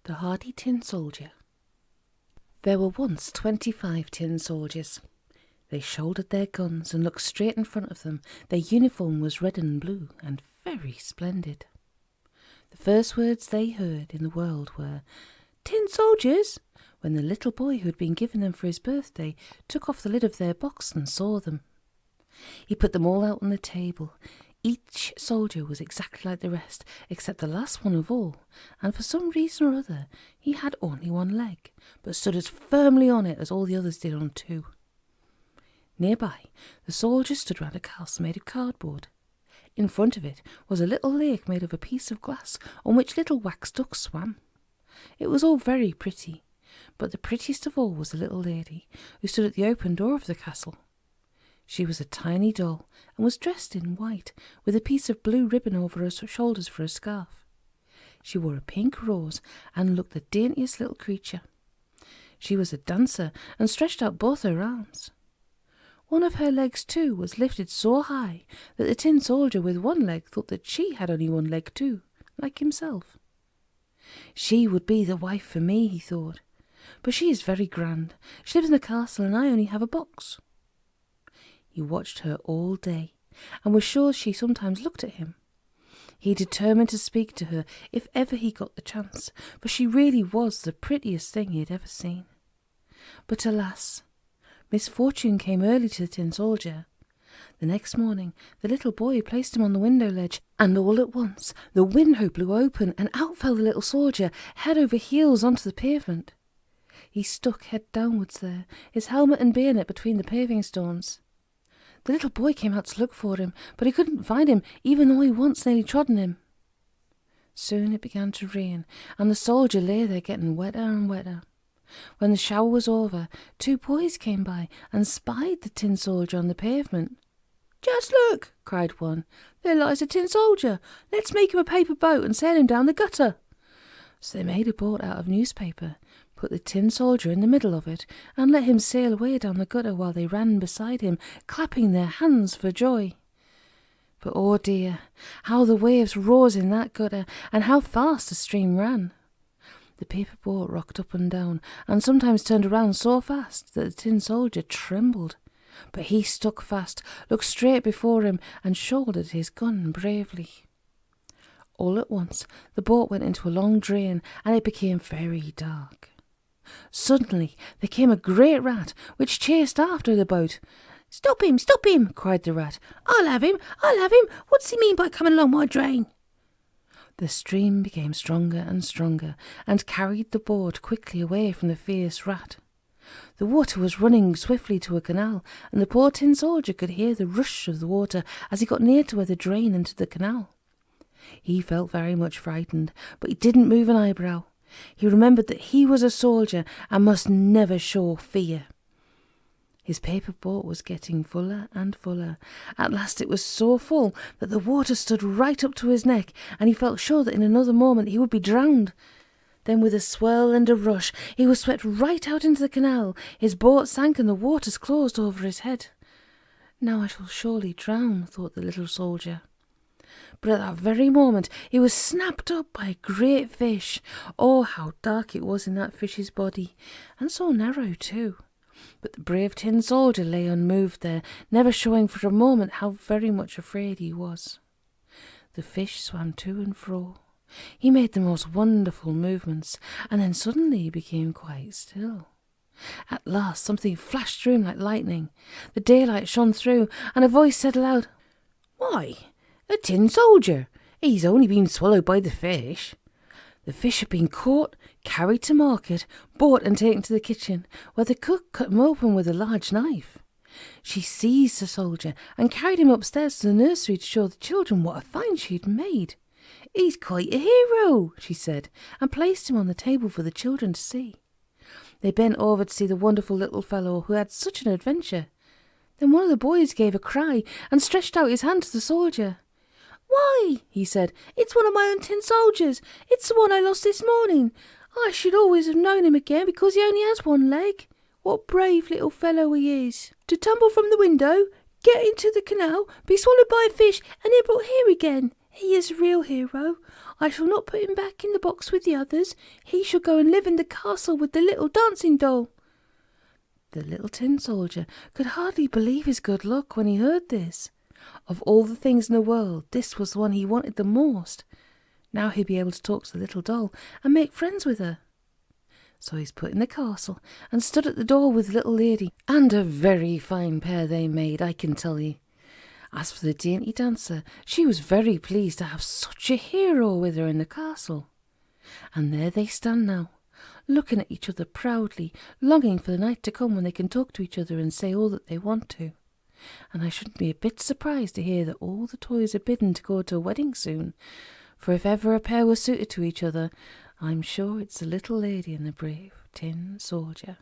The Hardy Tin Soldier. There were once 25 tin soldiers. They shouldered their guns and looked straight in front of them. Their uniform was red and blue and very splendid. The first words they heard in the world were, "Tin soldiers," when the little boy who had been given them for his birthday took off the lid of their box and saw them. He put them all out on the table. Each soldier was exactly like the rest, except the last one of all, and for some reason or other he had only one leg, but stood as firmly on it as all the others did on two. Nearby, the soldiers stood round a castle made of cardboard. In front of it was a little lake made of a piece of glass on which little wax ducks swam. It was all very pretty, but the prettiest of all was the little lady who stood at the open door of the castle. She was a tiny doll and was dressed in white, with a piece of blue ribbon over her shoulders for a scarf. She wore a pink rose and looked the daintiest little creature. She was a dancer and stretched out both her arms. One of her legs, too, was lifted so high that the tin soldier with one leg thought that she had only one leg too, like himself. She would be the wife for me, he thought, but she is very grand. She lives in a castle and I only have a box. He watched her all day, and was sure she sometimes looked at him. He determined to speak to her if ever he got the chance, for she really was the prettiest thing he had ever seen. But alas, misfortune came early to the tin soldier. The next morning the little boy placed him on the window ledge, and all at once the window blew open, and out fell the little soldier, head over heels onto the pavement. He stuck head downwards there, his helmet and bayonet between the paving stones. The little boy came out to look for him, but he couldn't find him, even though he once nearly trodden him. Soon it began to rain, and the soldier lay there getting wetter and wetter. When the shower was over, two boys came by and spied the tin soldier on the pavement. "Just look," cried one, "there lies a tin soldier. Let's make him a paper boat and sail him down the gutter." So they made a boat out of newspaper, put the tin soldier in the middle of it, and let him sail away down the gutter while they ran beside him, clapping their hands for joy. But oh dear, how the waves rose in that gutter, and how fast the stream ran. The paper boat rocked up and down, and sometimes turned around so fast that the tin soldier trembled. But he stuck fast, looked straight before him, and shouldered his gun bravely. All at once the boat went into a long drain, and it became very dark. Suddenly there came a great rat, which chased after the boat. "Stop him, stop him," cried the rat. I'll have him, what's he mean by coming along my drain?" The stream became stronger and stronger, and carried the boat quickly away from the fierce rat. The water was running swiftly to a canal, and the poor tin soldier could hear the rush of the water as he got near to where the drain entered the canal. He felt very much frightened, but he didn't move an eyebrow. He remembered that he was a soldier and must never show fear. His paper boat was getting fuller and fuller. At last it was so full that the water stood right up to his neck, and he felt sure that in another moment he would be drowned. Then with a swirl and a rush he was swept right out into the canal. His boat sank and the waters closed over his head. "Now I shall surely drown," thought the little soldier. But at that very moment he was snapped up by a great fish. Oh, how dark it was in that fish's body, and so narrow too. But the brave tin soldier lay unmoved there, never showing for a moment how very much afraid he was. The fish swam to and fro. He made the most wonderful movements, and then suddenly he became quite still. At last something flashed through him like lightning. The daylight shone through, and a voice said aloud, "Why, a tin soldier! He's only been swallowed by the fish." The fish had been caught, carried to market, bought and taken to the kitchen, where the cook cut him open with a large knife. She seized the soldier and carried him upstairs to the nursery to show the children what a find she had made. "He's quite a hero," she said, and placed him on the table for the children to see. They bent over to see the wonderful little fellow who had such an adventure. Then one of the boys gave a cry and stretched out his hand to the soldier. "Why," he said, "it's one of my own tin soldiers. It's the one I lost this morning. I should always have known him again because he only has one leg. What brave little fellow he is. To tumble from the window, get into the canal, be swallowed by a fish, and then brought here again. He is a real hero. I shall not put him back in the box with the others. He shall go and live in the castle with the little dancing doll." The little tin soldier could hardly believe his good luck when he heard this. Of all the things in the world, this was the one he wanted the most. Now he'd be able to talk to the little doll and make friends with her. So he's put in the castle and stood at the door with the little lady, and a very fine pair they made, I can tell you. As for the dainty dancer, she was very pleased to have such a hero with her in the castle. And there they stand now, looking at each other proudly, longing for the night to come when they can talk to each other and say all that they want to. And I shouldn't be a bit surprised to hear that all the toys are bidden to go to a wedding soon, for if ever a pair were suited to each other, I'm sure it's the little lady and the brave tin soldier.